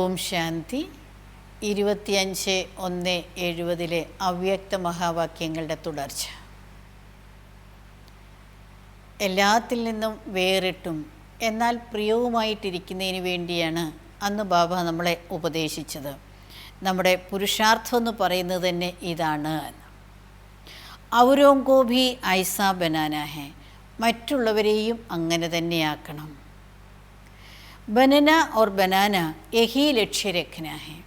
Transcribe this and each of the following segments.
ഓം ശാന്തി. 25/1/70 അവ്യക്ത മഹാവാക്യങ്ങളുടെ തുടർച്ച. എല്ലാത്തിൽ നിന്നും വേറിട്ടും എന്നാൽ പ്രിയവുമായിട്ടിരിക്കുന്നതിന് വേണ്ടിയാണ് അന്ന് ബാബ നമ്മളെ ഉപദേശിച്ചത്. നമ്മുടെ പുരുഷാർത്ഥം എന്ന് പറയുന്നത് തന്നെ ഇതാണ്. ഔരോങ്കോ ഭി ഐസ ബനാന ഹെ, മറ്റുള്ളവരെയും അങ്ങനെ തന്നെയാക്കണം. ബനന ഓർ ബനാന യഹി ലക്ഷ്യ രഖന ഹെ,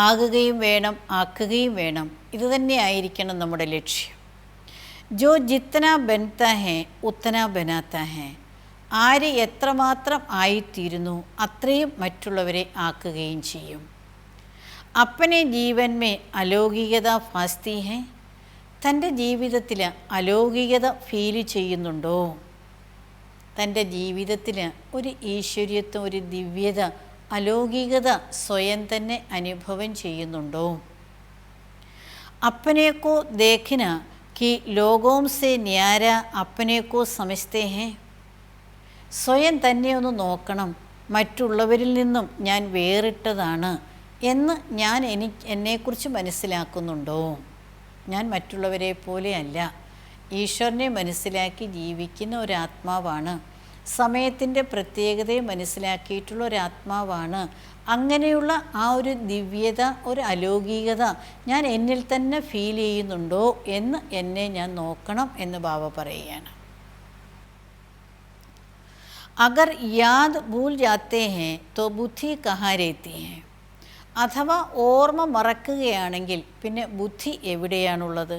ആകുകയും വേണം ആക്കുകയും വേണം, ഇത് തന്നെ ആയിരിക്കണം നമ്മുടെ ലക്ഷ്യം. ജോ ജിത്തന ബനത്ത ഹെ ഉത്തന ബനാത്ത ഹെ, ആര് എത്രമാത്രം ആയിത്തീരുന്നു അത്രയും മറ്റുള്ളവരെ ആക്കുകയും ചെയ്യും. അപ്പനെ ജീവൻ മേ അലൗകികത ഫാസ്തി ഹെ, തൻ്റെ ജീവിതത്തിൽ അലൗകികത ഫീൽ ചെയ്യുന്നുണ്ടോ? തൻ്റെ ജീവിതത്തിൽ ഒരു ഈശ്വര്യത്വം, ഒരു ദിവ്യത, അലൗകികത സ്വയം തന്നെ അനുഭവം ചെയ്യുന്നുണ്ടോ? അപ്പനേക്കോ ദേഖിന കി ലോകോം സെ ന്യാര അപ്പനേക്കോ സമസ്തേ ഹെ, സ്വയം തന്നെ ഒന്ന് നോക്കണം, മറ്റുള്ളവരിൽ നിന്നും ഞാൻ വേറിട്ടതാണ് എന്ന് ഞാൻ എന്നെക്കുറിച്ച് മനസ്സിലാക്കുന്നുണ്ടോ? ഞാൻ മറ്റുള്ളവരെ പോലെയല്ല, ഈശ്വരനെ മനസ്സിലാക്കി ജീവിക്കുന്ന ഒരാത്മാവാണ്, സമയത്തിൻ്റെ പ്രത്യേകതയെ മനസ്സിലാക്കിയിട്ടുള്ള ഒരാത്മാവാണ്. അങ്ങനെയുള്ള ആ ഒരു ദിവ്യത, ഒരു അലൗകികത ഞാൻ എന്നിൽ തന്നെ ഫീൽ ചെയ്യുന്നുണ്ടോ എന്ന് എന്നെ ഞാൻ നോക്കണം എന്ന് ബാബ പറയുകയാണ്. അഗർ യാദ് ഭൂൽ ജാത്തേ ഹെ തോ ബുദ്ധി കഹാ രേത്തി ഹെ, അഥവാ ഓർമ്മ മറക്കുകയാണെങ്കിൽ പിന്നെ ബുദ്ധി എവിടെയാണുള്ളത്?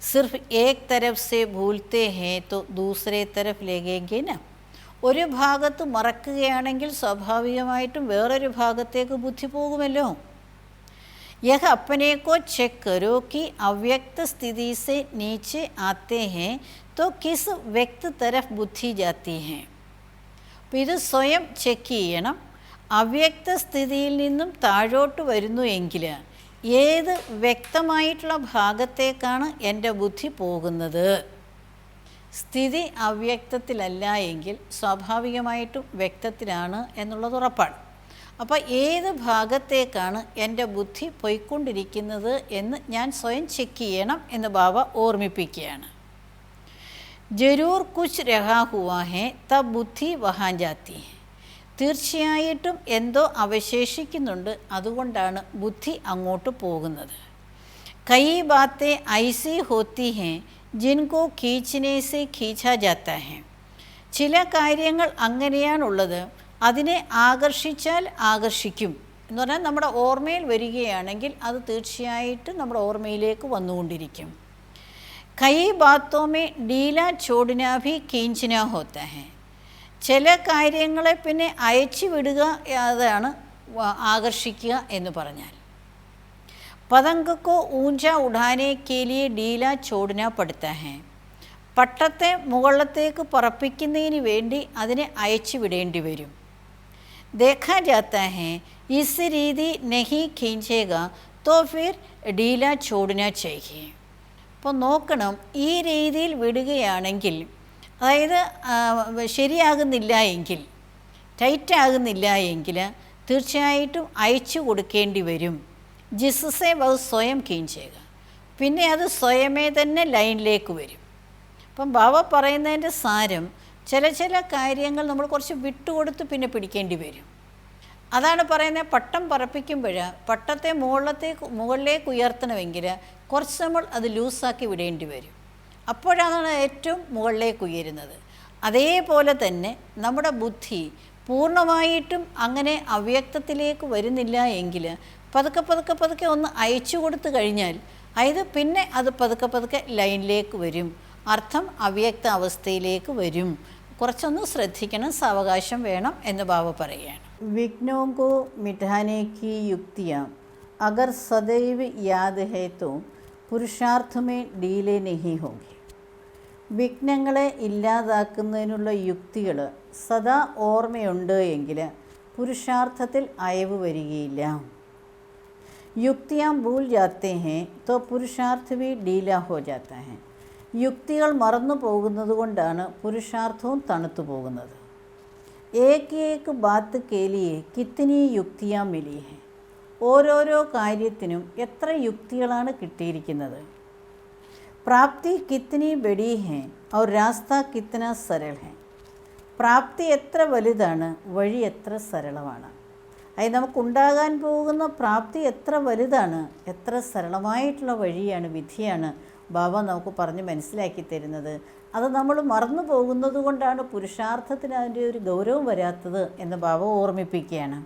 സിർഫ് ഏക് തരഫ് സെ ഭൂൽത്തേ ഹേ തോ ദൂസരേ തരഫ് ലേഗേങ്കെ ന, ഒരു ഭാഗത്ത് മറക്കുകയാണെങ്കിൽ സ്വാഭാവികമായിട്ടും വേറൊരു ഭാഗത്തേക്ക് ബുദ്ധി പോകുമല്ലോ. യഹ അപ്പനേക്കോ ചെക്ക് കരോ കി അവ്യക്ത സ്ഥിതി സെ നീച്ചെ ആത്തേ ഹേ തോ കിസ് വ്യക്ത തരഫ് ബുദ്ധി ജാത്തി ഹേ. അപ്പോൾ ഇത് സ്വയം ചെക്ക് ചെയ്യണം. അവ്യക്ത സ്ഥിതിയിൽ നിന്നും താഴോട്ട് വരുന്നു എങ്കിൽ ഏത് വ്യക്തമായിട്ടുള്ള ഭാഗത്തേക്കാണ് എൻ്റെ ബുദ്ധി പോകുന്നത്? സ്ഥിതി അവ്യക്തത്തിലല്ല എങ്കിൽ സ്വാഭാവികമായിട്ടും വ്യക്തത്തിലാണ് എന്നുള്ളത് ഉറപ്പാണ്. അപ്പോൾ ഏത് ഭാഗത്തേക്കാണ് എൻ്റെ ബുദ്ധി പോയിക്കൊണ്ടിരിക്കുന്നത് എന്ന് ഞാൻ സ്വയം ചെക്ക് ചെയ്യണം എന്ന് ബാബ ഓർമ്മിപ്പിക്കുകയാണ്. ജരൂർ കുച്ച് രഹാ ഹുവാ ഹെ തബ് ബുദ്ധി വഹാൻ ജാത്തി ഹെ, തീർച്ചയായിട്ടും എന്തോ അവശേഷിക്കുന്നുണ്ട്, അതുകൊണ്ടാണ് ബുദ്ധി അങ്ങോട്ട് പോകുന്നത്. കൈ ബാത്തേ ഐസി ഹോത്തി ഹെ ജിൻകോ ഖീച്ചിനെ സെ ഖീച്ചാ ജാത്താ ഹെ, ചില കാര്യങ്ങൾ അങ്ങനെയാണുള്ളത്, അതിനെ ആകർഷിച്ചാൽ ആകർഷിക്കും എന്ന് പറഞ്ഞാൽ നമ്മുടെ ഓർമ്മയിൽ വരികയാണെങ്കിൽ അത് തീർച്ചയായിട്ടും നമ്മുടെ ഓർമ്മയിലേക്ക് വന്നുകൊണ്ടിരിക്കും. കൈ ബാത്തോമേ ഡീല ചോടിനാ ഭി കീഞ്ചിനാ ഹോത്താ ഹെ, ചില കാര്യങ്ങളെ പിന്നെ അയച്ചു വിടുക, അതാണ് ആകർഷിക്കുക എന്ന് പറഞ്ഞാൽ. പതങ്കക്കോ ഊഞ്ച ഉഡാനെ കേലിയെ ഡീല ചോടിന പടുത്ത ഹെ, പട്ടത്തെ മുകളിലത്തേക്ക് പറപ്പിക്കുന്നതിന് വേണ്ടി അതിനെ അയച്ചു വിടേണ്ടി വരും. ദേഖാ ജാത്ത ഹെ ഇസ് രീതി നഹി ഖീഞ്ചേഗ തോ ഫിർ ഡീല ചോടിന ചെയ്യേ. അപ്പോൾ നോക്കണം, ഈ രീതിയിൽ വിടുകയാണെങ്കിൽ, അതായത് ശരിയാകുന്നില്ല എങ്കിൽ, ടൈറ്റാകുന്നില്ല എങ്കിൽ തീർച്ചയായിട്ടും അയച്ചു കൊടുക്കേണ്ടി വരും. ജിസ്സെ അത് സ്വയം ചെയ്യുക, പിന്നെ അത് സ്വയമേ തന്നെ ലൈനിലേക്ക് വരും. അപ്പം ബാബ പറയുന്നതിൻ്റെ സാരം, ചില കാര്യങ്ങൾ നമ്മൾ കുറച്ച് വിട്ടുകൊടുത്ത് പിന്നെ പിടിക്കേണ്ടി വരും. അതാണ് പറയുന്നത്, പട്ടം പറപ്പിക്കുമ്പോൾ പട്ടത്തെ മുകളിലേക്ക് ഉയർത്തണമെങ്കിൽ കുറച്ച് നമ്മൾ അത് ലൂസാക്കി വിടേണ്ടി വരും. അപ്പോഴാണ് ഏറ്റവും മുകളിലേക്ക് ഉയരുന്നത്. അതേപോലെ തന്നെ നമ്മുടെ ബുദ്ധി പൂർണ്ണമായിട്ടും അങ്ങനെ അവ്യക്തത്തിലേക്ക് വരുന്നില്ല എങ്കിൽ പതുക്കെ ഒന്ന് അയച്ചു കൊടുത്തു കഴിഞ്ഞാൽ പിന്നെ അത് പതുക്കെ ലൈനിലേക്ക് വരും, അർത്ഥം അവ്യക്ത അവസ്ഥയിലേക്ക് വരും. കുറച്ചൊന്ന് ശ്രദ്ധിക്കണം, സാവകാശം വേണം എന്ന് ബാബ പറയുകയാണ്. വിഘ്നോं को मिटाने की युक्तियाँ अगर सदैव याद है तो पुरुषार्थ में डीले नहीं होगी. വിഘ്നങ്ങളെ ഇല്ലാതാക്കുന്നതിനുള്ള യുക്തികൾ സദാ ഓർമ്മയുണ്ട് എങ്കിൽ പുരുഷാർത്ഥത്തിൽ അയവ് വരികയില്ല. യുക്തിയാം ഭൂൽ ജാത്തേ ഹെ തോ പുരുഷാർത്ഥ ഭി ഡീല ഹോ ജാത്താ ഹെ, യുക്തികൾ മറന്നു പോകുന്നത് കൊണ്ടാണ് പുരുഷാർത്ഥവും തണുത്തു പോകുന്നത്. ഏക് ഏക് ബാത്ത് കേലിയെ കിത്തനി യുക്തിയാ മിലി ഹെ. ഓരോരോ കാര്യത്തിനും എത്ര യുക്തികളാണ് കിട്ടിയിരിക്കുന്നത്. പ്രാപ്തി കിത്തനി buddy he our Rasta കിത്തന Saral ഹെ. പ്രാപ്തി എത്ര വലുതാണ്, വഴി എത്ര സരളമാണ്. അതായത് നമുക്കുണ്ടാകാൻ പോകുന്ന പ്രാപ്തി എത്ര വലുതാണ്, എത്ര സരളമായിട്ടുള്ള വഴിയാണ്, വിധിയാണ് ബാബ നമുക്ക് പറഞ്ഞ് മനസ്സിലാക്കി തരുന്നത്. അത് നമ്മൾ മറന്നു പോകുന്നത് കൊണ്ടാണ് പുരുഷാർത്ഥത്തിന് അതിൻ്റെ ഒരു ഗൗരവം വരാത്തത് എന്ന് ബാബ ഓർമ്മിപ്പിക്കുകയാണ്.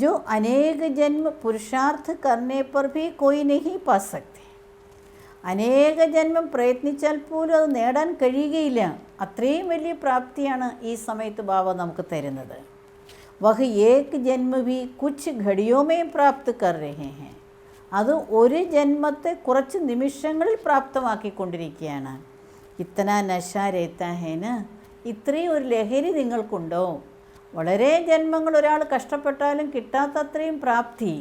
ജോ അനേക ജന്മ പുരുഷാർത്ഥ കർണേ പർ ഭി കോയി നഹി പാ സക്തേ. അനേക ജന്മം പ്രയത്നിച്ചാൽ പോലും അത് നേടാൻ കഴിയുകയില്ല. അത്രയും വലിയ പ്രാപ്തിയാണ് ഈ സമയത്ത് ബാബ നമുക്ക് തരുന്നത്. വഹ് ഏക് ജന്മ ഭി കുച്ച് ഘടിയോമേ പ്രാപ്ത് കർ രഹേ ഹെ. അത് ഒരു ജന്മത്തെ കുറച്ച് നിമിഷങ്ങളിൽ പ്രാപ്തമാക്കിക്കൊണ്ടിരിക്കുകയാണ്. ഇത്തന നശ രേത്താ ഹേന്. ഇത്രയും ഒരു ലഹരി നിങ്ങൾക്കുണ്ടോ? വളരെ ജന്മങ്ങൾ ഒരാൾ കഷ്ടപ്പെട്ടാലും കിട്ടാത്തത്രയും പ്രാപ്തി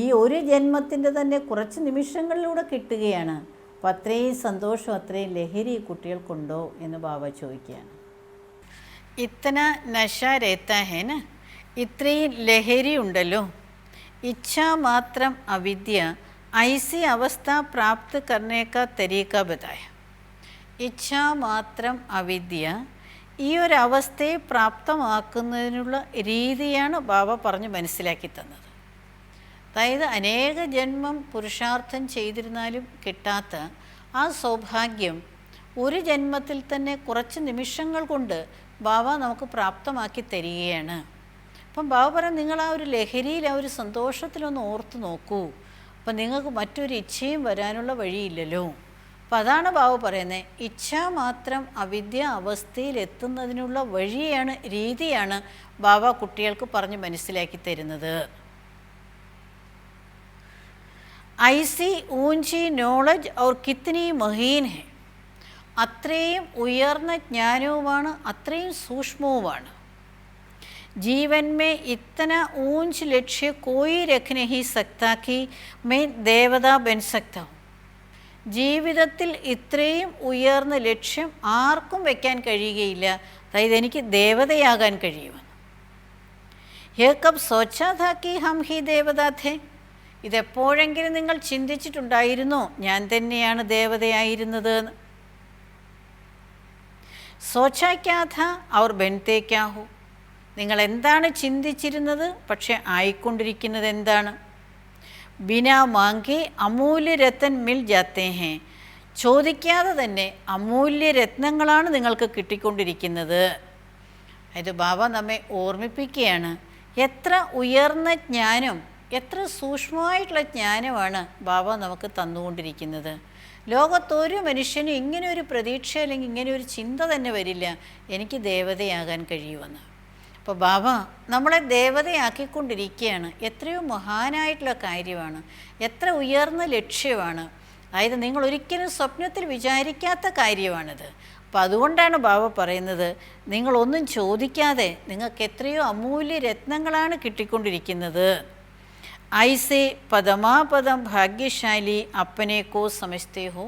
ഈ ഒരു ജന്മത്തിൻ്റെ തന്നെ കുറച്ച് നിമിഷങ്ങളിലൂടെ കിട്ടുകയാണ്. അപ്പം അത്രയും സന്തോഷം, അത്രയും ലഹരി കുട്ടികൾക്കുണ്ടോ എന്ന് ബാബ ചോദിക്കുകയാണ്. ഇത്തന നശ രേത്താ ഹേന്. ഇത്രയും ലഹരി ഉണ്ടല്ലോ. ഇച്ഛാ മാത്രം അവിദ്യ ഐസി അവസ്ഥ പ്രാപ്ത് കർണേ കാ തരീക്ക ബതായ. ഇച്ഛാ മാത്രം അവിദ്യ, ഈ ഒരു അവസ്ഥയെ പ്രാപ്തമാക്കുന്നതിനുള്ള രീതിയാണ് ബാബ പറഞ്ഞ് മനസ്സിലാക്കി തന്നത്. അതായത് അനേക ജന്മം പുരുഷാർത്ഥം ചെയ്തിരുന്നാലും കിട്ടാത്ത ആ സൗഭാഗ്യം ഒരു ജന്മത്തിൽ തന്നെ കുറച്ച് നിമിഷങ്ങൾ കൊണ്ട് ബാബ നമുക്ക് പ്രാപ്തമാക്കി തരികയാണ്. അപ്പം ബാബ പറയാം, നിങ്ങൾ ആ ഒരു ലഹരിയിൽ, ആ ഒരു സന്തോഷത്തിലൊന്ന് ഓർത്ത് നോക്കൂ. അപ്പം നിങ്ങൾക്ക് മറ്റൊരു ഇച്ഛയും വരാനുള്ള വഴിയില്ലല്ലോ. അപ്പം അതാണ് ബാബ പറയുന്നത്. ഇച്ഛ മാത്രം അവിദ്യ അവസ്ഥയിൽ എത്തുന്നതിനുള്ള വഴിയാണ്, രീതിയാണ് ബാബ കുട്ടികൾക്ക് പറഞ്ഞ് മനസ്സിലാക്കി തരുന്നത്. ഐസി ഊഞ്ചി നോളജ് ഔർ കിത്തനി മഹീൻ ഹെ. അത്രയും ഉയർന്ന ജ്ഞാനവുമാണ്, അത്രയും സൂക്ഷ്മവുമാണ്. जीवन में इतना ऊंच लक्ष्य कोई रख नहीं सकता कि मैं देवता बन सकता हूँ. ജീവിതത്തിൽ ഇത്രയും ഉയർന്ന ലക്ഷ്യം ആർക്കും വയ്ക്കാൻ കഴിയുകയില്ല. അതായത് എനിക്ക് ദേവതയാകാൻ കഴിയുമെന്ന്. യേ കബ് സോച്ചാ താ കി ഹം ഹി ദേവതാ ഥേ. ഇതെപ്പോഴെങ്കിലും നിങ്ങൾ ചിന്തിച്ചിട്ടുണ്ടായിരുന്നോ ഞാൻ തന്നെയാണ് ദേവതയായിരുന്നത് എന്ന്? സോച്ചാ ക്യാ ഥാ ഔർ ബൻതേ ക്യാ ഹോ. നിങ്ങൾ എന്താണ് ചിന്തിച്ചിരുന്നത്, പക്ഷെ ആയിക്കൊണ്ടിരിക്കുന്നത് എന്താണ്? ബിനാ മാങ്കെ അമൂല്യ രത്ൻ മിൽ ജാത്തേ ഹേ. ചോദിക്കാതെ തന്നെ അമൂല്യ രത്നങ്ങളാണ് നിങ്ങൾക്ക് കിട്ടിക്കൊണ്ടിരിക്കുന്നത്. ഇത് ബാബ നമ്മെ ഓർമ്മിപ്പിക്കുകയാണ്. എത്ര ഉയർന്ന ജ്ഞാനം, എത്ര സൂക്ഷ്മമായിട്ടുള്ള ജ്ഞാനമാണ് ബാബ നമുക്ക് തന്നുകൊണ്ടിരിക്കുന്നത്. ലോകത്തൊരു മനുഷ്യനും ഇങ്ങനെ ഒരു പ്രതീക്ഷ അല്ലെങ്കിൽ ഇങ്ങനെ ഒരു ചിന്ത തന്നെ വരില്ല, എനിക്ക് ദേവതയാകാൻ കഴിയുമെന്ന്. അപ്പോൾ ബാബ നമ്മളെ ദേവതയാക്കിക്കൊണ്ടിരിക്കുകയാണ്. എത്രയോ മഹാനായിട്ടുള്ള കാര്യമാണ്, എത്ര ഉയർന്ന ലക്ഷ്യമാണ്. അതായത് നിങ്ങൾ ഒരിക്കലും സ്വപ്നത്തിൽ വിചാരിക്കാത്ത കാര്യമാണിത്. അപ്പോൾ അതുകൊണ്ടാണ് ബാബ പറയുന്നത്, നിങ്ങളൊന്നും ചോദിക്കാതെ നിങ്ങൾക്ക് എത്രയോ അമൂല്യ രത്നങ്ങളാണ് കിട്ടിക്കൊണ്ടിരിക്കുന്നത്. ഐസേ പദമാപദം ഭാഗ്യശാലി അപ്പനേക്കോ സമസ്തേ ഹോ.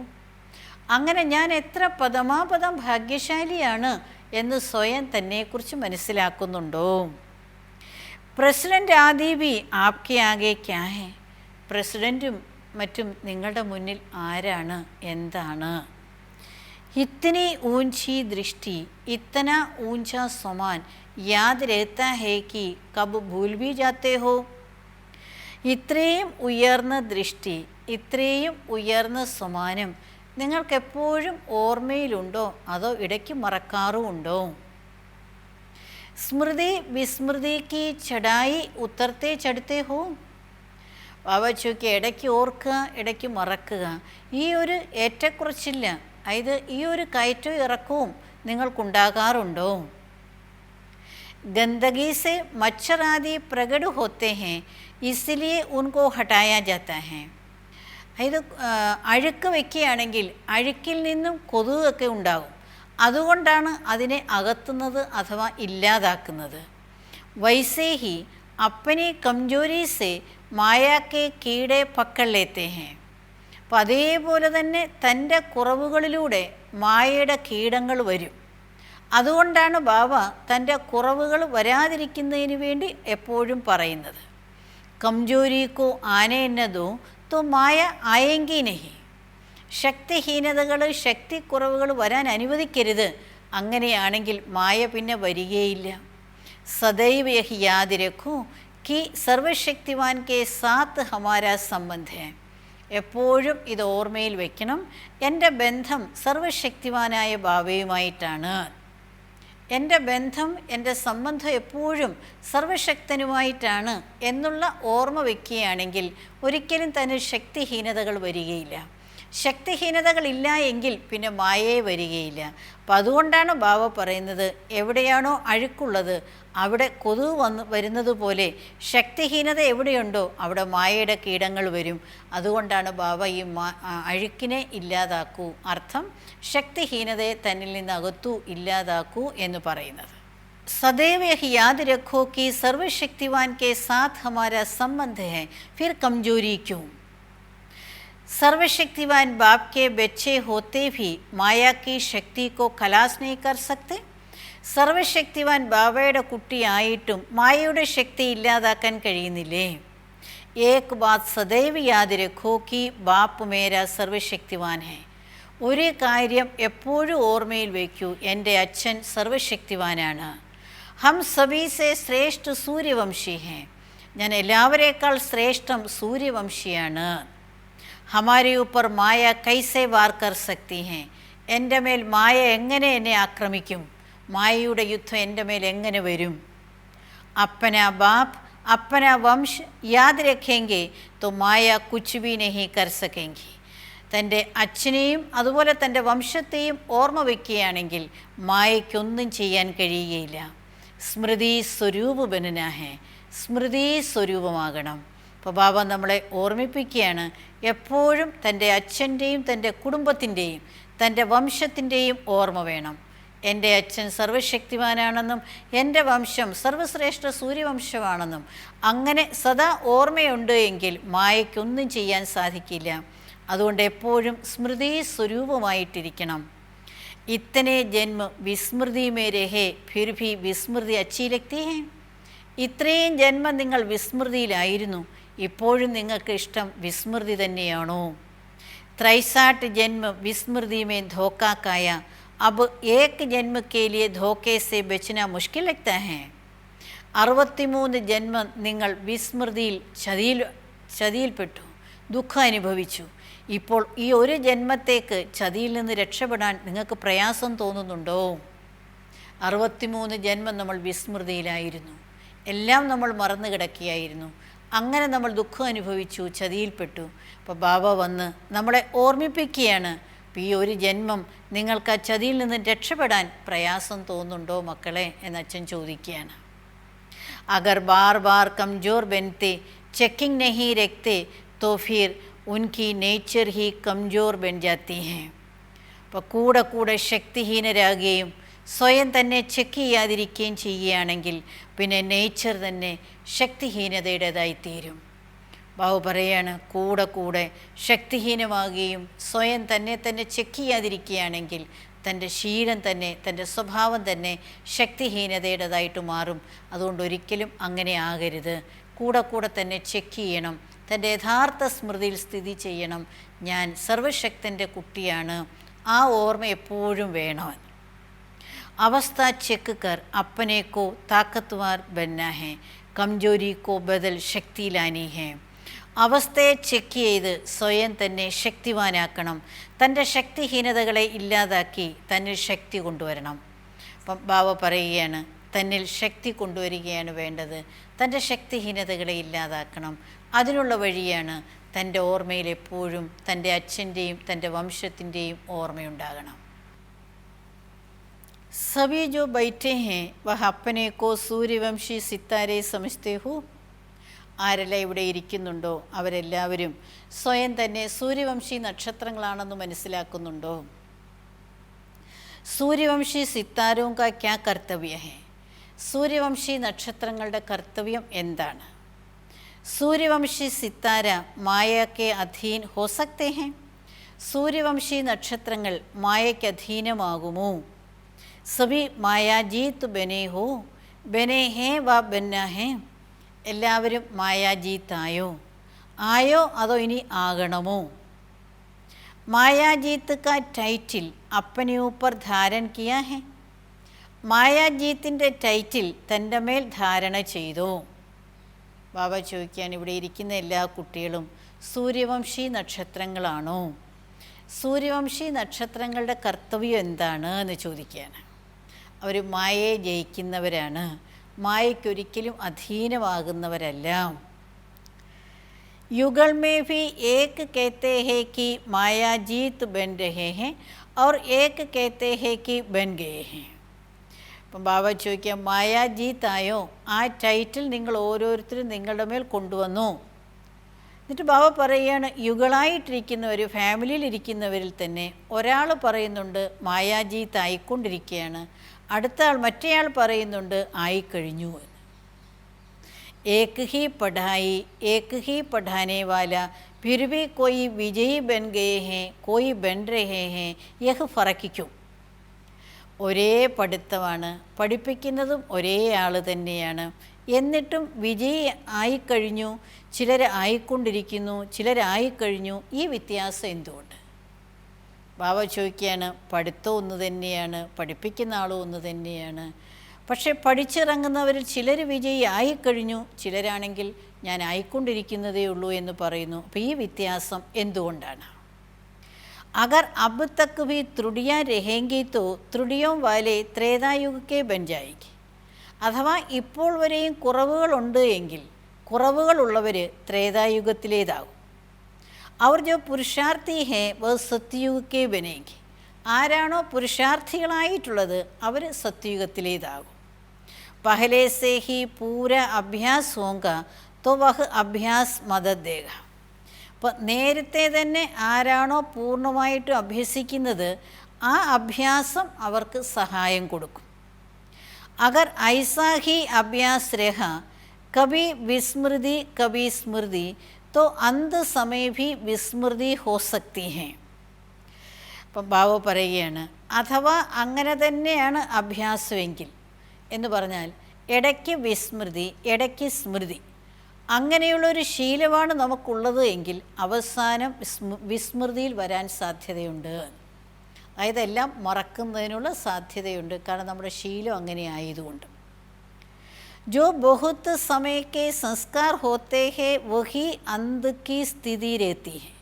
അങ്ങനെ ഞാൻ എത്ര പദമാപദം ഭാഗ്യശാലിയാണ് എന്ന് സ്വയം തന്നെക്കുറിച്ച് മനസ്സിലാക്കുന്നുണ്ടോ? പ്രസിഡന്റ് ആദി ബി ആപ്കെ ആകെ ക്യാ ഹെ. പ്രസിഡൻറ്റും മറ്റും നിങ്ങളുടെ മുന്നിൽ ആരാണ്, എന്താണ്? ഇത്തനി ഊഞ്ചി ദൃഷ്ടി ഇത്തന ഊഞ്ചാ സമാൻ യാദ് രഹത്താ ഹേ കി കബ് ഭൂൽ ഭി ജാത്തേ ഹോ. ഇത്രയും ഉയർന്ന ദൃഷ്ടി, ഇത്രയും ഉയർന്ന സമാനം നിങ്ങൾക്കെപ്പോഴും ഓർമ്മയിലുണ്ടോ, അതോ ഇടയ്ക്ക് മറക്കാറുമുണ്ടോ? സ്മൃതി വിസ്മൃതി കി ചടായി ഉത്തർത്തെ ചടുത്തേ ഹോ. ബാബ ചോദിക്കുക, ഇടയ്ക്ക് ഓർക്കുക, ഇടയ്ക്ക് മറക്കുക. ഈ ഒരു ഏറ്റക്കുറച്ചില്ല, അതായത് ഈ ഒരു കയറ്റവും ഇറക്കവും നിങ്ങൾക്കുണ്ടാകാറുണ്ടോ? ഗന്ദഗി സെ മച്ഛർ ആദി പ്രകട് ഹോത്തെ ഹെ ഇസ്ലിയെ ഉൻകോ ഹട്ടായാ ജാത്താ ഹെ. അതായത് അഴുക്ക് വയ്ക്കുകയാണെങ്കിൽ അഴുക്കിൽ നിന്നും കൊതുകൊക്കെ ഉണ്ടാകും. അതുകൊണ്ടാണ് അതിനെ അകത്തുന്നത് അഥവാ ഇല്ലാതാക്കുന്നത്. വൈസേ ഹി അപ്പനെ കംജോരി സെ മായാക്കെ കീടെ പക്കള്ളേത്തേ ഹേ. അപ്പം അതേപോലെ തന്നെ തൻ്റെ കുറവുകളിലൂടെ മായയുടെ കീടങ്ങൾ വരും. അതുകൊണ്ടാണ് ബാബ തൻ്റെ കുറവുകൾ വരാതിരിക്കുന്നതിന് വേണ്ടി എപ്പോഴും പറയുന്നത്, കംജോരിക്കോ ആനയെന്നതോ തോ മായ ആയെങ്കി നഹി. ശക്തിഹീനതകൾ, ശക്തിക്കുറവുകൾ വരാൻ അനുവദിക്കരുത്. അങ്ങനെയാണെങ്കിൽ മായ പിന്നെ വരികയില്ല. സദൈവ യഹി യാദ് രഖോ കി സർവശക്തിവാൻ കെ സാത്ത് ഹമാരാ സംബന്ധ ഹൈ. എപ്പോഴും ഇത് ഓർമ്മയിൽ വയ്ക്കണം, എൻ്റെ ബന്ധം സർവശക്തിവാനായ ബാബയുമായിട്ടാണ്. എൻ്റെ ബന്ധം, എൻ്റെ സംബന്ധം എപ്പോഴും സർവശക്തനുമായിട്ടാണ് എന്നുള്ള ഓർമ്മ വയ്ക്കുകയാണെങ്കിൽ ഒരിക്കലും തന്നെ ശക്തിഹീനതകൾ വരികയില്ല. ശക്തിഹീനതകളില്ല എങ്കിൽ പിന്നെ മായയെ വരികയില്ല. അപ്പം അതുകൊണ്ടാണ് ബാബ പറയുന്നത്, എവിടെയാണോ അഴുക്കുള്ളത് അവിടെ കൊതുക് വരുന്നത് പോലെ ശക്തിഹീനത എവിടെയുണ്ടോ അവിടെ മായയുടെ കീടങ്ങൾ വരും. അതുകൊണ്ടാണ് ബാബ ഈ അഴുക്കിനെ ഇല്ലാതാക്കൂ, അർത്ഥം ശക്തിഹീനതയെ തന്നിൽ നിന്ന് അകത്തു ഇല്ലാതാക്കൂ എന്ന് പറയുന്നത്. സദൈവ യഹി യാദ് രഖോ കി സർവശക്തിവാൻ കെ സാത്ത് ഹമാരാ സംബന്ധ ഹൈ ഫിർ കംജോരി ക്യോं. सर्वशक्तिवान बाप के बच्चे होते भी माया की शक्ति को खलास नहीं कर सकते. സർവശക്തിവാൻ ബാബയുടെ കുട്ടിയായിട്ടും മായയുടെ ശക്തി ഇല്ലാതാക്കാൻ കഴിയുന്നില്ലേ? ഏക് ബാത് സദൈവ് യാദ് രഖോ കി ബാപ്പ് മേരാ സർവശക്തിവാൻ ഹൈ. ഒരു കാര്യം എപ്പോഴും ഓർമ്മയിൽ വയ്ക്കൂ, എൻ്റെ അച്ഛൻ സർവശക്തിവാനാണ്. ഹം സഭി സേ ശ്രേഷ്ഠ സൂര്യവംശി ഹൈ. ഞാൻ എല്ലാവരേക്കാൾ ശ്രേഷ്ഠം സൂര്യവംശിയാണ്. ഹമാരെ ഊപ്പർ മായ കൈസെ വാർ കർ സക്തി ഹൈ. എൻ്റെ മേൽ മായ എങ്ങനെ എന്നെ ആക്രമിക്കും? മായയുടെ യുദ്ധം എൻ്റെ മേൽ എങ്ങനെ വരും? അപ്പന ബാപ്പ് അപ്പന വംശ് യാദ് രഖേങ്കെ തോ മായ കുച്ച് ഭി നഹി കർ സകേങ്കി. തൻ്റെ അച്ഛനെയും അതുപോലെ തൻ്റെ വംശത്തെയും ഓർമ്മ വയ്ക്കുകയാണെങ്കിൽ മായയ്ക്കൊന്നും ചെയ്യാൻ കഴിയുകയില്ല. സ്മൃതി സ്വരൂപ ബനന ഹെ. സ്മൃതി സ്വരൂപമാകണം. അപ്പോൾ ബാബ നമ്മളെ ഓർമ്മിപ്പിക്കുകയാണ്, എപ്പോഴും തൻ്റെ അച്ഛൻ്റെയും തൻ്റെ കുടുംബത്തിൻ്റെയും തൻ്റെ വംശത്തിൻ്റെയും ഓർമ്മ വേണം. എൻ്റെ അച്ഛൻ സർവശക്തിവാനാണെന്നും എൻ്റെ വംശം സർവശ്രേഷ്ഠ സൂര്യവംശമാണെന്നും അങ്ങനെ സദാ ഓർമ്മയുണ്ട് എങ്കിൽ മായയ്ക്കൊന്നും ചെയ്യാൻ സാധിക്കില്ല. അതുകൊണ്ട് എപ്പോഴും സ്മൃതി സ്വരൂപമായിട്ടിരിക്കണം. ഇത്തനെ ജന്മ വിസ്മൃതി മേ രഹേ ഫിർ ഭി വിസ്മൃതി അച്ചി ലഗ്തി ഹൈ. ഇത്രയും ജന്മം നിങ്ങൾ വിസ്മൃതിയിലായിരുന്നു, ഇപ്പോഴും നിങ്ങൾക്ക് ഇഷ്ടം വിസ്മൃതി തന്നെയാണോ? ത്രൈസാട്ട് ജന്മ വിസ്മൃതി മേ ധോക്കാ കായ अब एक जन्म के लिए धोखे से बचना मुश्किल लगता है. 63 ജന്മം നിങ്ങൾ വിസ്മൃതിയിൽ ചതിയിൽപ്പെട്ടു, ദുഃഖം അനുഭവിച്ചു. ഇപ്പോൾ ഈ ഒരു ജന്മത്തേക്ക് ചതിയിൽ നിന്ന് രക്ഷപ്പെടാൻ നിങ്ങൾക്ക് പ്രയാസം തോന്നുന്നുണ്ടോ? 63 ജന്മം നമ്മൾ വിസ്മൃതിയിലായിരുന്നു, എല്ലാം നമ്മൾ മറന്നു കിടക്കുകയായിരുന്നു. അങ്ങനെ നമ്മൾ ദുഃഖം അനുഭവിച്ചു, ചതിയിൽപ്പെട്ടു. അപ്പോൾ ബാബ വന്ന് നമ്മളെ ഓർമ്മിപ്പിക്കുകയാണ്, ഈ ഒരു ജന്മം നിങ്ങൾക്ക് ആ ചതിയിൽ നിന്ന് രക്ഷപ്പെടാൻ പ്രയാസം തോന്നുന്നുണ്ടോ മക്കളെ എന്ന് അച്ഛൻ ചോദിക്കുകയാണ്. അഗർ ബാർ ബാർ കംജോർ ബനത്തെ ചെക്കിംഗ് നഹി രഖ്തെ തോ ഫിർ ഉൻകി നേച്ചർ ഹി കംജോർ ബൻ ജാത്തി ഹൈ. അപ്പോൾ കൂടെ കൂടെ ശക്തിഹീനരാകുകയും സ്വയം തന്നെ ചെക്ക് ചെയ്യാതിരിക്കുകയും ചെയ്യുകയാണെങ്കിൽ പിന്നെ നേച്ചർ തന്നെ ശക്തിഹീനതയുടേതായിത്തീരും. ബാബു പറയാണ്, കൂടെ കൂടെ ശക്തിഹീനമാകുകയും സ്വയം തന്നെ ചെക്ക് ചെയ്യാതിരിക്കുകയാണെങ്കിൽ തൻ്റെ ശീലം തന്നെ, തൻ്റെ സ്വഭാവം തന്നെ ശക്തിഹീനതയുടേതായിട്ട് മാറും. അതുകൊണ്ട് ഒരിക്കലും അങ്ങനെ ആകരുത്. കൂടെ കൂടെ തന്നെ ചെക്ക് ചെയ്യണം, തൻ്റെ യഥാർത്ഥ സ്മൃതിയിൽ സ്ഥിതി ചെയ്യണം. ഞാൻ സർവശക്തൻ്റെ കുട്ടിയാണ്, ആ ഓർമ്മ എപ്പോഴും വേണം. അവസ്ഥ ചെക്ക് കർ അപ്പനെ കോ താക്കത്വാർ ബന്ന ഹെ കംജോരി കോ ബദൽ ശക്തി ലാനി ഹെ. അവസ്ഥയെ ചെക്ക് ചെയ്ത് സ്വയം തന്നെ ശക്തിവാനാക്കണം. തൻ്റെ ശക്തിഹീനതകളെ ഇല്ലാതാക്കി തന്നിൽ ശക്തി കൊണ്ടുവരണം. അപ്പം ബാബ പറയുകയാണ്, തന്നിൽ ശക്തി കൊണ്ടുവരികയാണ് വേണ്ടത്. തൻ്റെ ശക്തിഹീനതകളെ ഇല്ലാതാക്കണം. അതിനുള്ള വഴിയാണ് തൻ്റെ ഓർമ്മയിൽ എപ്പോഴും തൻ്റെ അച്ഛൻ്റെയും തൻ്റെ വംശത്തിൻ്റെയും ഓർമ്മയുണ്ടാകണം. സഭി ജോ ബൈഠേ ഹേ വഹ അപ്പനെ കോ സൂര്യവംശി സിത്താരെ സമജ്തേ ഹോ. ആരെല്ലാം ഇവിടെ ഇരിക്കുന്നുണ്ടോ അവരെല്ലാവരും സ്വയം തന്നെ സൂര്യവംശി നക്ഷത്രങ്ങളാണെന്ന് മനസ്സിലാക്കുന്നുണ്ടോ? സൂര്യവംശി സിത്താരോं का क्या कर्तव्य है? സൂര്യവംശി നക്ഷത്രങ്ങളുടെ കർത്തവ്യം എന്താണ്? സൂര്യവംശി സിത്താര മായയ്ക്ക് അധീൻ ഹോ സക്തേ ഹെ. സൂര്യവംശി നക്ഷത്രങ്ങൾ മായയ്ക്ക് അധീനമാകുമോ? സഭി മായാജീത്ത് ബനെ ഹോ, ബനെ ഹേ വ ബന്ന ഹേ. എല്ലാവരും മായാജീത്തായോ, ആയോ അതോ ഇനി ആകണമോ? മായാജീത്ത് കാ ടൈറ്റിൽ അപ്പനെ ഊപ്പർ ധാരൻ കിയാ ഹേ. മായാജീത്തിൻ്റെ ടൈറ്റിൽ തൻ്റെ മേൽ ധാരണ ചെയ്തോ? ബാബ ചോദിക്കുകയാണ്, ഇവിടെ ഇരിക്കുന്ന എല്ലാ കുട്ടികളും സൂര്യവംശി നക്ഷത്രങ്ങളാണോ? സൂര്യവംശി നക്ഷത്രങ്ങളുടെ കർത്തവ്യം എന്താണ് എന്ന് ചോദിക്കുകയാണ്. അവർ മായയെ ജയിക്കുന്നവരാണ്, മായയ്ക്കൊരിക്കലും അധീനമാകുന്നവരല്ല. युगल में भी एक कहते हैं कि माया जीत बन रहे हैं और एक कहते हैं कि बन गए हैं. അപ്പം ബാബ ചോദിക്കുക, മായാജീത്തായോ? ആ ടൈറ്റിൽ നിങ്ങൾ ഓരോരുത്തരും നിങ്ങളുടെ മേൽ കൊണ്ടുവന്നു. എന്നിട്ട് ബാബ പറയുകയാണ്, യുഗളായിട്ടിരിക്കുന്നവർ, ഫാമിലിയിലിരിക്കുന്നവരിൽ തന്നെ ഒരാൾ പറയുന്നുണ്ട് മായാജീത്തായിക്കൊണ്ടിരിക്കുകയാണ്, അടുത്ത ആൾ മറ്റേയാൾ പറയുന്നുണ്ട് ആയിക്കഴിഞ്ഞു എന്ന്. एक ही पढ़ाई, एक ही पढ़ाने वाला, फिर भी कोई विजयी बन गए हैं, कोई बन रहे हैं, यह फ़र्क क्यों? ഒരേ പഠിത്തമാണ്, പഠിപ്പിക്കുന്നതും ഒരേ ആൾ തന്നെയാണ്, എന്നിട്ടും വിജയി ആയിക്കഴിഞ്ഞു, ചിലർ ആയിക്കൊണ്ടിരിക്കുന്നു, ചിലരായിക്കഴിഞ്ഞു. ഈ വ്യത്യാസം എന്തുകൊണ്ട്? ബാബ ചോദിക്കുകയാണ്, പഠിത്തം ഒന്ന് തന്നെയാണ്, പഠിപ്പിക്കുന്ന ആളും ഒന്ന് തന്നെയാണ്, പക്ഷേ പഠിച്ചിറങ്ങുന്നവരിൽ ചിലർ വിജയി ആയിക്കഴിഞ്ഞു, ചിലരാണെങ്കിൽ ഞാൻ ആയിക്കൊണ്ടിരിക്കുന്നതേ ഉള്ളൂ എന്ന് പറയുന്നു. അപ്പോൾ ഈ വ്യത്യാസം എന്തുകൊണ്ടാണ്? അഗർ അബ് തക്ക് ഭി ത്രുടിയാ രഹേങ്കി തോ ത്രുടിയോ വാലെ ത്രേതായുഗക്കെ ബൻ ജായേഗി. അഥവാ ഇപ്പോൾ വരെയും കുറവുകളുണ്ട് എങ്കിൽ കുറവുകളുള്ളവർ ത്രേതായുഗത്തിലേതാകും. അവർ ജോ പുരുഷാർത്ഥി ഹേ വ സത്യയുഗക്കെ ബനേഗി. ആരാണോ പുരുഷാർത്ഥികളായിട്ടുള്ളത് അവർ സത്യയുഗത്തിലേതാകും. पहले से ही पूरा अभ्यास होगा तो वह अभ्यास मदद देगा. അപ്പോൾ നേരത്തെ തന്നെ ആരാണോ പൂർണ്ണമായിട്ട് അഭ്യസിക്കുന്നത് ആ അഭ്യാസം അവർക്ക് സഹായം കൊടുക്കും. അഗർ ഐസാ ഹി അഭ്യാസ് രഹ കഭി വിസ്മൃതി കഭി സ്മൃതി तो अंत समय भी വിസ്മൃതി ഹോ സക്തി ഹേ. അപ്പം ബാബ പറയുകയാണ്, അഥവാ അങ്ങനെ തന്നെയാണ് അഭ്യാസമെങ്കിൽ എന്ന് പറഞ്ഞാൽ ഇടയ്ക്ക് വിസ്മൃതി, ഇടയ്ക്ക് സ്മൃതി, അങ്ങനെയുള്ളൊരു ശീലമാണ് നമുക്കുള്ളത് എങ്കിൽ അവസാനം വിസ്മൃതിയിൽ വരാൻ സാധ്യതയുണ്ട്. അതായത് എല്ലാം മറക്കുന്നതിനുള്ള സാധ്യതയുണ്ട്, കാരണം നമ്മുടെ ശീലം അങ്ങനെ ആയതുകൊണ്ട്. ജോ ബഹുത്ത് സമയക്കെ സംസ്കാർ ഹോത്തേ ഹേ വഹി അന്ത് കി സ്ഥിതി രേത്തി ഹേ.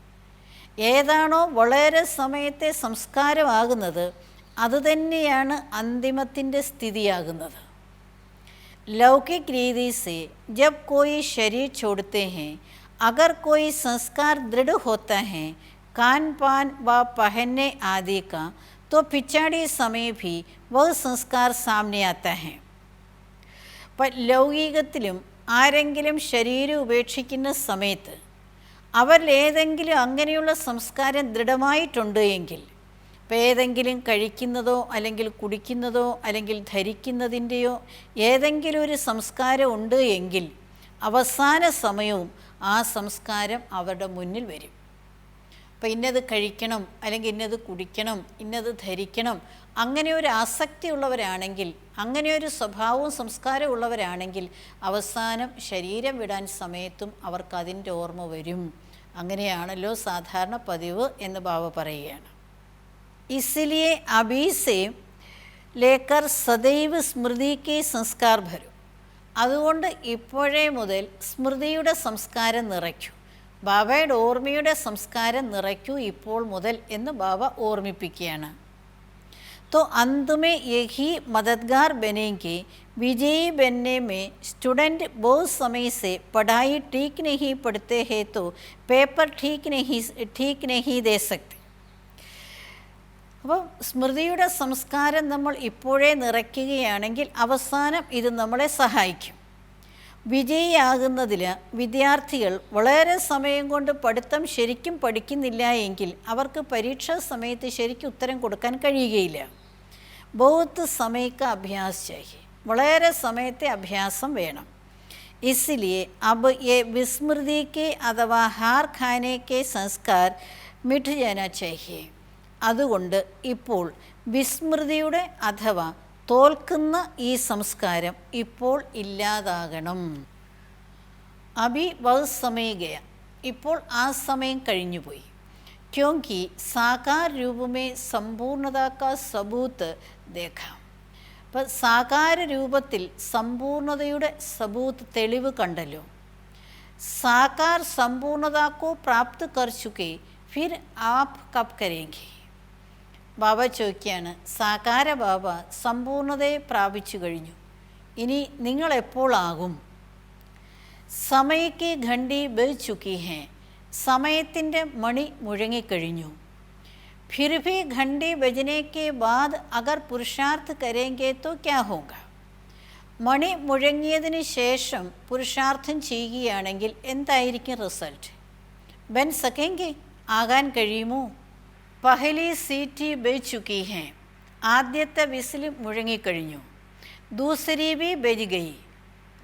ഏതാണോ വളരെ സമയത്തെ സംസ്കാരമാകുന്നത് അതുതന്നെയാണ് അന്തിമത്തിൻ്റെ സ്ഥിതിയാകുന്നത്. लौकिक रीति से जब कोई शरीर छोड़ते हैं, अगर कोई संस्कार दृढ़ होता है खान पान व पहनने आदि का, तो पिछाड़ी समय भी वह संस्कार सामने आता है. पर ലൗകികത്തിലും ആരെങ്കിലും ശരീരം ഉപേക്ഷിക്കുന്ന സമയത്ത് അവരിൽ ഏതെങ്കിലും അങ്ങനെയുള്ള സംസ്കാരം ദൃഢമായിട്ടുണ്ട് എങ്കിൽ, ഇപ്പോൾ ഏതെങ്കിലും കഴിക്കുന്നതോ അല്ലെങ്കിൽ കുടിക്കുന്നതോ അല്ലെങ്കിൽ ധരിക്കുന്നതിൻ്റെയോ ഏതെങ്കിലും ഒരു സംസ്കാരം ഉണ്ട് എങ്കിൽ അവസാന സമയവും ആ സംസ്കാരം അവരുടെ മുന്നിൽ വരും. അപ്പോൾ ഇന്നത് കഴിക്കണം അല്ലെങ്കിൽ ഇന്നത് കുടിക്കണം, ഇന്നത് ധരിക്കണം, അങ്ങനെ ഒരു ആസക്തി ഉള്ളവരാണെങ്കിൽ, അങ്ങനെ ഒരു സ്വഭാവവും സംസ്കാരവും ഉള്ളവരാണെങ്കിൽ അവസാനം ശരീരം വിടാൻ സമയത്തും അവർക്കതിൻ്റെ ഓർമ്മ വരും. അങ്ങനെയാണല്ലോ സാധാരണ പതിവ് എന്ന് ബാബ പറയുകയാണ്. इसलिए अभी से लेकर सदैव स्मृति के संस्कार भरू. അതുകൊണ്ട് ഇപ്പോഴേ മുതൽ സ്മൃതിയുടെ സംസ്കാരം നിറയ്ക്കൂ, ബാബയുടെ ഓർമ്മയുടെ സംസ്കാരം നിറയ്ക്കൂ ഇപ്പോൾ മുതൽ എന്ന് ബാബ ഓർമ്മിപ്പിക്കുകയാണ്. तो अंत में यही मददगार बनेंगे. विजयी बनने में स्टूडेंट बहुत समय से पढ़ाई ठीक नहीं पढ़ते हैं तो पेपर ठीक नहीं दे सकते. അപ്പോൾ സ്മൃതിയുടെ സംസ്കാരം നമ്മൾ ഇപ്പോഴേ നിറയ്ക്കുകയാണെങ്കിൽ അവസാനം ഇത് നമ്മളെ സഹായിക്കും. വിജയിയാകുന്നതിൽ വിദ്യാർത്ഥികൾ വളരെ സമയം കൊണ്ട് പഠിത്തം ശരിക്കും പഠിക്കുന്നില്ല എങ്കിൽ അവർക്ക് പരീക്ഷാ സമയത്ത് ശരിക്കും ഉത്തരം കൊടുക്കാൻ കഴിയുകയില്ല. ബഹുത്ത് സമയക്ക അഭ്യാസ് ചാഹിയെ, വളരെ സമയത്തെ അഭ്യാസം വേണം. इसलिए अब ये विस्मृति के अथवा हार खाने के संस्कार मिट जाना चाहिए. അതുകൊണ്ട് ഇപ്പോൾ വിസ്മൃതിയുടെ അഥവാ തോൽക്കുന്ന ഈ സംസ്കാരം ഇപ്പോൾ ഇല്ലാതാകണം. അഭി വഹ് സമയ ഗയ, ഇപ്പോൾ ആ സമയം കഴിഞ്ഞുപോയി. ക്യോങ്കി സാകാർ രൂപമേ സമ്പൂർണതാ കാ സബൂത്ത് ദേഖാം. അപ്പം സാകാര രൂപത്തിൽ സമ്പൂർണതയുടെ സബൂത്ത് തെളിവ് കണ്ടല്ലോ. സാകാർ സമ്പൂർണതാ കോ പ്രാപ്ത് കർ ചുകെ ഫിർ ആപ് കബ് കരേങ്കി. ബാബ ചോദിക്കുകയാണ്, സാകാര ബാബ സമ്പൂർണതയെ പ്രാപിച്ചു കഴിഞ്ഞു, ഇനി നിങ്ങളെപ്പോഴാകും? സമയക്ക് ഘണ്ടി ബജ് ചുക്കി ഹേ, സമയത്തിൻ്റെ മണി മുഴങ്ങിക്കഴിഞ്ഞു. ഫിർ ഭി ഘണ്ടി ബജനെ കെ ബാദ് അഗർ പുരുഷാർത്ഥ് കരേങ്കെ തോ ക്യാ ഹോഗ. മണി മുഴങ്ങിയതിന് ശേഷം പുരുഷാർത്ഥം ചെയ്യുകയാണെങ്കിൽ എന്തായിരിക്കും റിസൾട്ട്? ബൻ സക്കേങ്കെ, ആകാൻ കഴിയുമോ? പഹലി സീറ്റി ബജ് ചുക്കി ഹേ, ആദ്യത്തെ വിസിൽ മുഴങ്ങിക്കഴിഞ്ഞു. ദൂസരി ബി ബജ് ഗയി,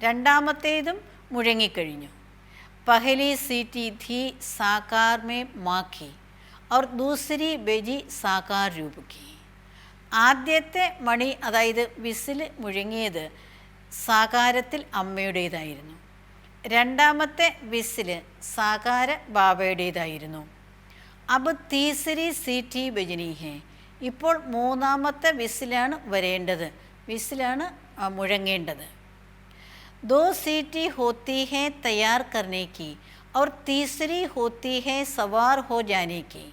രണ്ടാമത്തേതും മുഴങ്ങിക്കഴിഞ്ഞു. पहली सीटी थी साकार में माँ की और दूसरी बेजी साकार रूप की. ആദ്യത്തെ മണി അതായത് വിസിൽ മുഴങ്ങിയത് സാകാരത്തിൽ അമ്മയുടേതായിരുന്നു. രണ്ടാമത്തെ വിസിൽ സാകാര ബാബയുടേതായിരുന്നു. അബ് തീസരി സീറ്റി ബജനി ഹേ, ഇപ്പോൾ മൂന്നാമത്തെ വിസിലാണ് വരേണ്ടത്, വിസിലാണ് മുഴങ്ങേണ്ടത്. दो सीटी होती है तैयार करने की और तीसरी होती है सवार हो जाने की.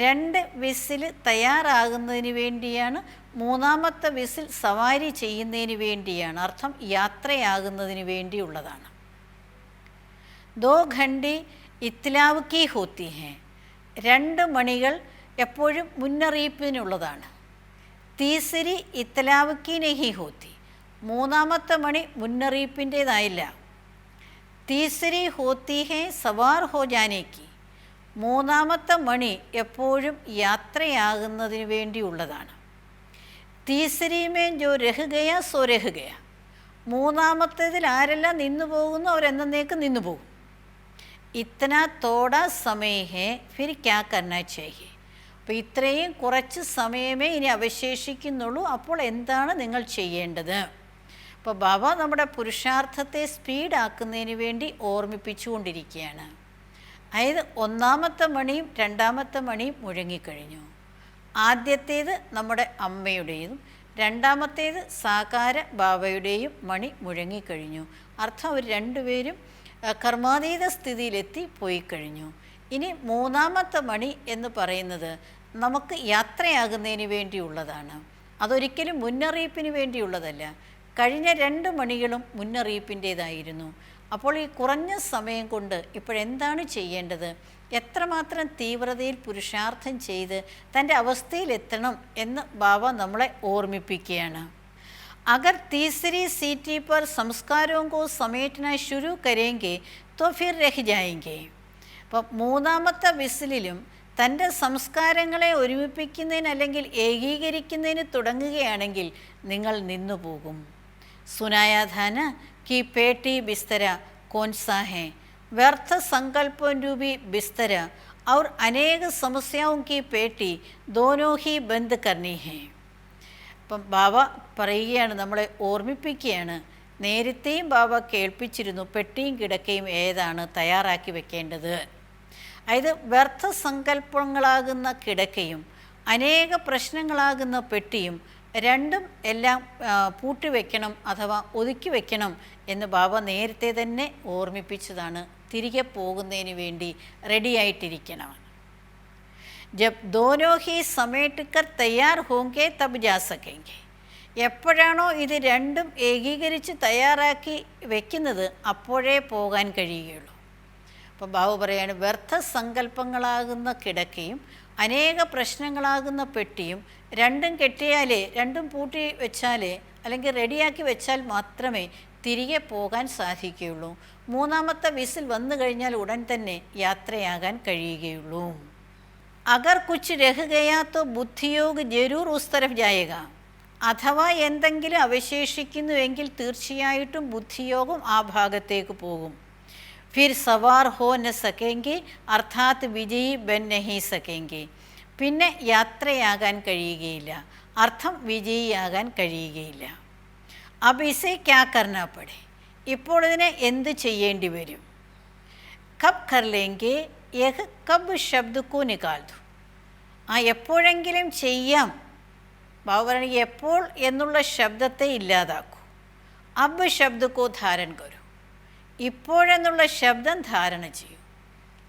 രണ്ട് വിസിൽ തയ്യാറാകുന്നതിന് വേണ്ടിയാണ്, മൂന്നാമത്തെ വിസിൽ സവാരി ചെയ്യുന്നതിന് വേണ്ടിയാണ്, അർത്ഥം യാത്രയാകുന്നതിന് വേണ്ടിയുള്ളതാണ്. ദോ ഘണ്ടി ഇത്ലാവ് കി ഹോത്തി ഹേ, രണ്ട് മണികൾ എപ്പോഴും മുന്നറിയിപ്പിനുള്ളതാണ്. തീസരി ഇത്ലാവ് കി നഹി ഹോത്തി, മൂന്നാമത്തെ മണി മുന്നറിയിപ്പിൻ്റേതായില്ല. തീസരി ഹോത്തി ഹേ സവാർ ഹോ ജാനേക്ക്, മൂന്നാമത്തെ മണി എപ്പോഴും യാത്രയാകുന്നതിന് വേണ്ടിയുള്ളതാണ്. തീസരി മേ ജോ രഹ് ഗയ സോ രഹ് ഗയ, മൂന്നാമത്തേതിൽ ആരെല്ലാം നിന്നു പോകുന്നു അവരെന്നേക്ക് നിന്നു പോകും. ഇത്തന തോടാ സമയ ഹേ ഫിർ ക്യാ കർനാ ചാഹിയെ. അപ്പോൾ ഇത്രയും കുറച്ച് സമയമേ ഇനി അവശേഷിക്കുന്നുള്ളൂ, അപ്പോൾ എന്താണ് നിങ്ങൾ ചെയ്യേണ്ടത്? അപ്പോൾ ബാബ നമ്മുടെ പുരുഷാർത്ഥത്തെ സ്പീഡാക്കുന്നതിന് വേണ്ടി ഓർമ്മിപ്പിച്ചുകൊണ്ടിരിക്കുകയാണ്. അതായത് ഒന്നാമത്തെ മണിയും രണ്ടാമത്തെ മണിയും മുഴങ്ങിക്കഴിഞ്ഞു. ആദ്യത്തേത് നമ്മുടെ അമ്മയുടേതും രണ്ടാമത്തേത് സാകാര ബാബയുടെയും മണി മുഴങ്ങിക്കഴിഞ്ഞു. അർത്ഥം അവർ രണ്ടുപേരും കർമാതീത സ്ഥിതിയിലെത്തി പോയി കഴിഞ്ഞു. ഇനി മൂന്നാമത്തെ മണി എന്ന് പറയുന്നത് നമുക്ക് യാത്രയാകുന്നതിന് വേണ്ടിയുള്ളതാണ്, അതൊരിക്കലും മുന്നറിയിപ്പിന് വേണ്ടിയുള്ളതല്ല. കഴിഞ്ഞ രണ്ട് മണികളും മുന്നറിയിപ്പിൻ്റേതായിരുന്നു. അപ്പോൾ ഈ കുറഞ്ഞ സമയം കൊണ്ട് ഇപ്പോഴെന്താണ് ചെയ്യേണ്ടത്? എത്രമാത്രം തീവ്രതയിൽ പുരുഷാർത്ഥം ചെയ്ത് തൻ്റെ അവസ്ഥയിലെത്തണം എന്ന് ബാബ നമ്മളെ ഓർമ്മിപ്പിക്കുകയാണ്. अगर तीसरी सीटी पर संस्कारों को समेटना शुरू करेंगे तो फिर रह जाएंगे. അപ്പോൾ മൂന്നാമത്തെ വിസിലും തൻ്റെ സംസ്കാരങ്ങളെ ഒരുമിപ്പിക്കുന്നതിന് അല്ലെങ്കിൽ ഏകീകരിക്കുന്നതിന് തുടങ്ങുകയാണെങ്കിൽ നിങ്ങൾ നിന്നു പോകും. सुनाया था ना कि पेटी बिस्तरा कौन सा है, व्यर्थ संकल्पों रूपी बिस्तरा और अनेक समस्याओं की पेटी दोनों ही बंद करनी है. അപ്പം ബാബ പറയുകയാണ്, നമ്മളെ ഓർമ്മിപ്പിക്കുകയാണ്. നേരത്തെയും ബാബ കേൾപ്പിച്ചിരുന്നു പെട്ടിയും കിടക്കയും ഏതാണ് തയ്യാറാക്കി വെക്കേണ്ടത്. അതായത് വ്യർത്ഥ സങ്കല്പങ്ങളാകുന്ന കിടക്കയും അനേക പ്രശ്നങ്ങളാകുന്ന പെട്ടിയും രണ്ടും എല്ലാം പൂട്ടിവെക്കണം അഥവാ ഒതുക്കി വെക്കണം എന്ന് ബാബ നേരത്തെ തന്നെ ഓർമ്മിപ്പിച്ചതാണ്. തിരികെ പോകുന്നതിന് വേണ്ടി റെഡിയായിട്ടിരിക്കണം. ജബ് ദോനോ ഹി സಮೇट कर तैयार होंगे तब जा सकेंगे. എപ്പോഴാണോ ഇത് രണ്ടും ഏകീകരിച്ച് തയ്യാറാക്കി വെക്കുന്നത് അപ്പോഴേ പോകാൻ കഴിയുകയുള്ളൂ. അപ്പോൾ ബാബു പറയാണ്, വ്യർത്ഥ സങ്കല്പങ്ങളാകുന്ന കിടക്കയും അനേക പ്രശ്നങ്ങളാകുന്ന പെട്ടിയും രണ്ടും കെട്ടിയാലേ, രണ്ടും പൂട്ടി വെച്ചാലേ അല്ലെങ്കിൽ റെഡിയാക്കി വെച്ചാൽ മാത്രമേ തിരികെ പോകാൻ സാധിക്കുകയുള്ളൂ. മൂന്നാമത്തെ വിസിൽ വന്നു കഴിഞ്ഞാൽ ഉടൻ തന്നെ യാത്രയാകാൻ കഴിയുകയുള്ളൂ. അഗർ കുച്ച് രഹ് ഗയാ തോ ബുദ്ധിയോഗ് ജരൂർ ഉസ് തരഫ് ജായേഗ. അഥവാ എന്തെങ്കിലും അവശേഷിക്കുന്നുവെങ്കിൽ തീർച്ചയായിട്ടും ബുദ്ധിയോഗം ആ ഭാഗത്തേക്ക് പോകും. ഫിർ സവാർ ഹോ ന സക്കേങ്കെ അർത്ഥാത് വിജയി ബൻ നഹി സക്കേങ്കെ. പിന്നെ യാത്രയാകാൻ കഴിയുകയില്ല, അർത്ഥം വിജയിയാകാൻ കഴിയുകയില്ല. അബ് ഇസെ ക്യാ കർനാ പടേ, ഇപ്പോൾ ഇതിനെ എന്ത് ചെയ്യേണ്ടി വരും? കബ് കർ ലേങ്കെ യഹ് കബ് ശബ്ദ കോ നികാൽ ദോ. എപ്പോഴെങ്കിലും ചെയ്യാം. ബാബു എപ്പോൾ എന്നുള്ള ശബ്ദത്തെ ഇല്ലാതാക്കൂ. അബ് ശബ്ദ കോ ധാരൺ കരൂ, ഇപ്പോഴെന്നുള്ള ശബ്ദം ധാരണ ചെയ്യൂ.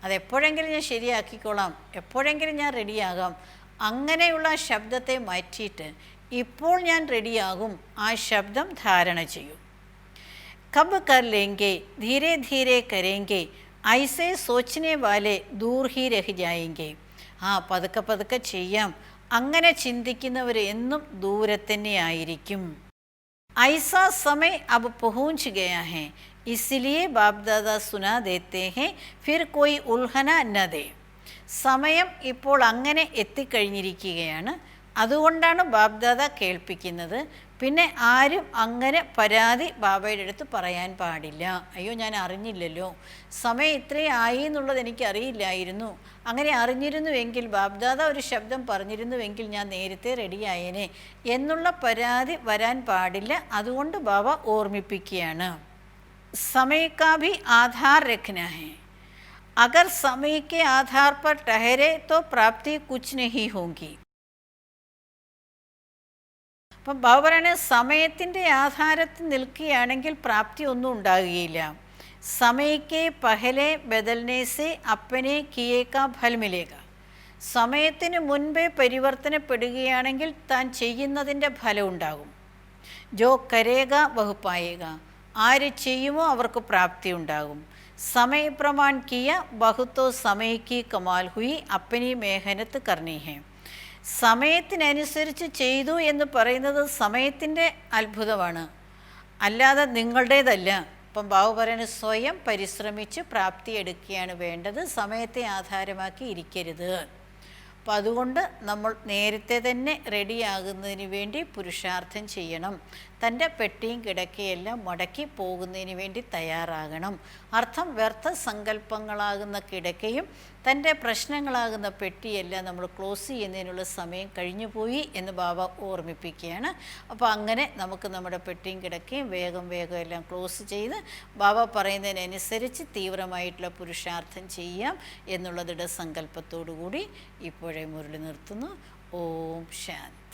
അതെപ്പോഴെങ്കിലും ഞാൻ ശരിയാക്കിക്കോളാം, എപ്പോഴെങ്കിലും ഞാൻ റെഡിയാകാം, അങ്ങനെയുള്ള ശബ്ദത്തെ മാറ്റിയിട്ട് ഇപ്പോൾ ഞാൻ റെഡിയാകും, ആ ശബ്ദം ധാരണ ചെയ്യൂ. കബ് കർ ലേങ്കെ ധീരെ ധീരെ കരേങ്കെ ഐസെ സോച്ചനെ വാലെ ദൂർ ഹി രഹ് ജായെങ്കെ. പതുക്കെ പതുക്കെ ചെയ്യാം, അങ്ങനെ ചിന്തിക്കുന്നവർ എന്നും ദൂരെ തന്നെ ആയിരിക്കും. ഐസാ സമയ അബ് പഹൂഞ്ച് ഗയാ ഹെ, ഇസ്ലിയെ ബാപ് ദാദാ സുനാ ദേത്തെ ഹെ ഫിർ കോയി ഉൽഹന ന ദേ. സമയം ഇപ്പോൾ അങ്ങനെ എത്തിക്കഴിഞ്ഞിരിക്കുകയാണ്, അതുകൊണ്ടാണ് ബാബ്ദാദ കേൾപ്പിക്കുന്നത്. പിന്നെ ആരും അങ്ങനെ പരാതി ബാബയുടെ അടുത്ത് പറയാൻ പാടില്ല. അയ്യോ ഞാൻ അറിഞ്ഞില്ലല്ലോ, സമയം ഇത്രയും ആയി എന്നുള്ളത് എനിക്കറിയില്ലായിരുന്നു, അങ്ങനെ അറിഞ്ഞിരുന്നുവെങ്കിൽ ബാബ്ദാദ ഒരു ശബ്ദം പറഞ്ഞിരുന്നുവെങ്കിൽ ഞാൻ നേരത്തെ റെഡിയായേനെ എന്നുള്ള പരാതി വരാൻ പാടില്ല. അതുകൊണ്ട് ബാബ ഓർമ്മിപ്പിക്കുകയാണ്. समय का भी आधार रखना है, अगर समय के आधार पर ठहरे तो प्राप्ति कुछ नहीं होगी. അപ്പം ബാബ പറയണ സമയത്തിൻ്റെ ആധാരത്തിൽ നിൽക്കുകയാണെങ്കിൽ പ്രാപ്തി ഒന്നും ഉണ്ടാകുകയില്ല. സമയക്കെ പഹലെ ബദൽനെ സെ അപ്പനെ കിയേക്കാ ഫൽ മിലേക. സമയത്തിന് മുൻപേ പരിവർത്തനപ്പെടുകയാണെങ്കിൽ താൻ ചെയ്യുന്നതിൻ്റെ ഫലം ഉണ്ടാകും. ജോ കരേക വഹുപ്പായേക, ആര് ചെയ്യുമോ അവർക്ക് പ്രാപ്തി ഉണ്ടാകും. സമയ പ്രമാൺ കിയ ബഹുത്തോ സമയക്ക് കമാൽ ഹുയി അപ്പനി മേഹനത്ത് കർണി ഹെ. സമയത്തിനനുസരിച്ച് ചെയ്തു എന്ന് പറയുന്നത് സമയത്തിൻ്റെ അത്ഭുതമാണ്, അല്ലാതെ നിങ്ങളുടേതല്ല. അപ്പം ബാബു പറയുന്നത് സ്വയം പരിശ്രമിച്ച് പ്രാപ്തി എടുക്കുകയാണ് വേണ്ടത്, സമയത്തെ ആധാരമാക്കി ഇരിക്കരുത്. അപ്പം അതുകൊണ്ട് നമ്മൾ നേരത്തെ തന്നെ റെഡിയാകുന്നതിന് വേണ്ടി പുരുഷാർത്ഥം ചെയ്യണം. തൻ്റെ പെട്ടിയും കിടക്കയെല്ലാം മുടക്കി പോകുന്നതിന് വേണ്ടി തയ്യാറാകണം. അർത്ഥം വ്യർത്ഥ സങ്കല്പങ്ങളാകുന്ന കിടക്കയും തൻ്റെ പ്രശ്നങ്ങളാകുന്ന പെട്ടിയെല്ലാം നമ്മൾ ക്ലോസ് ചെയ്യുന്നതിനുള്ള സമയം കഴിഞ്ഞു പോയി എന്ന് ബാബ ഓർമ്മിപ്പിക്കുകയാണ്. അപ്പോൾ അങ്ങനെ നമുക്ക് നമ്മുടെ പെട്ടിയും കിടക്കയും വേഗം വേഗം എല്ലാം ക്ലോസ് ചെയ്ത് ബാബ പറയുന്നതിനനുസരിച്ച് തീവ്രമായിട്ടുള്ള പുരുഷാർത്ഥം ചെയ്യാം എന്നുള്ള ദൃഢസങ്കല്പത്തോടു കൂടി ഇപ്പോഴേ മുരളി നിർത്തുന്നു. ഓം ശാന്തി.